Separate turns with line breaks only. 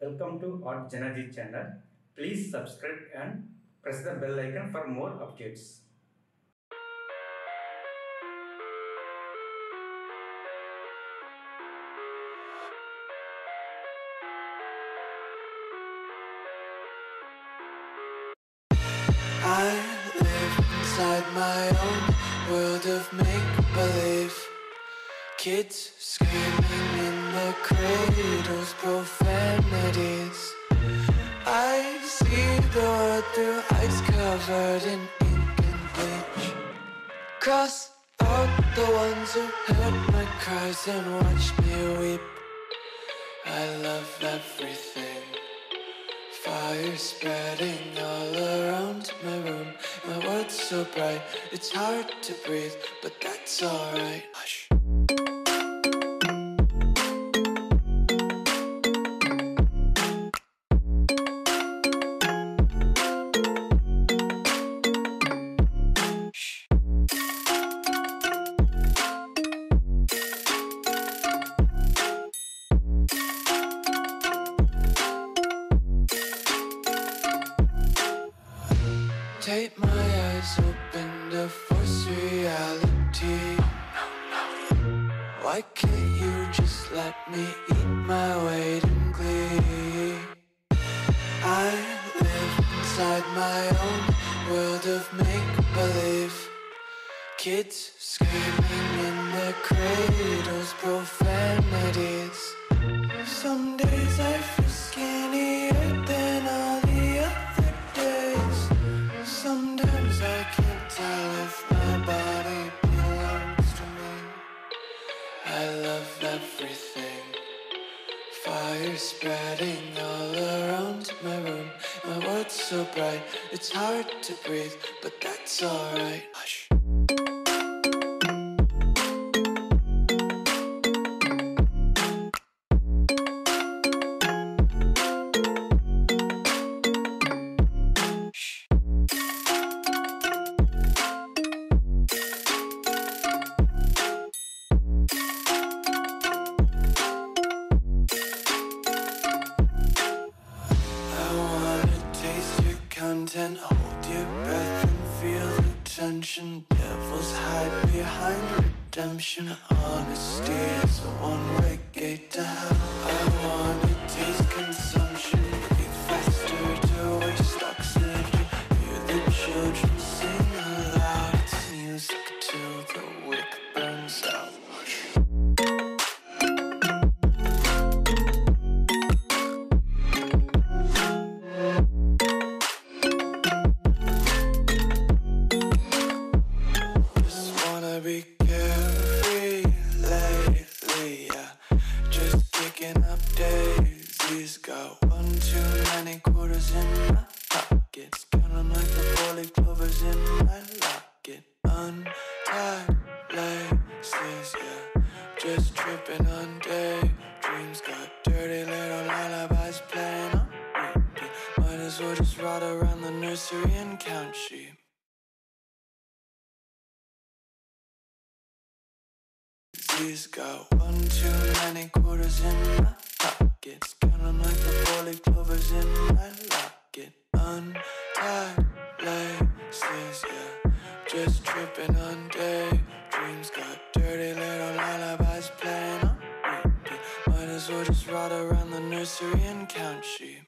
Welcome to artjanag channel. Please subscribe and press the bell icon for more updates.
I live inside my own world of make-believe. Kids screaming in their cradles, profanities. I see the world through eyes covered in ink and bleach. Cross out the ones who heard my cries and watched me weep. I love everything. Fire spreading all around my room. My world's so bright, it's hard to breathe, but that's alright. Hush. Tape my eyes open to force reality. Why can't you just let me eat my weight in glee? I live inside my own world of make-believe. Kids screaming in their cradles, profanities. Some days I feel skinnier than all the other days. Sometimes I can't tell if my body belongs to me. I love everything. Fire spreading all around my room. My world's so bright, it's hard to breathe, but that's alright. Hush. Content, hold your breath and feel the tension. Devils hide behind redemption. Honesty is a one-way gate to hell. I wanna taste consumption. Breathe faster to waste oxygen. Hear the children sing aloud. It's music till the wick burns out. Be carefree lately, yeah. Just picking up daisies. Got one too many quarters in my pockets. Count 'em like the four-leaf clovers in my locket. Untied laces, yeah. Just tripping on daydreams. Got dirty little lullabies playing on repeat. Might as well just ride around the nursery and count sheep. He's got one too many quarters in my pockets. Count 'em like the four-leaf clovers in my locket. Untied laces, yeah. Just tripping on daydreams. Got dirty little lullabies playing on repeat. Might as well just ride around the nursery and count sheep.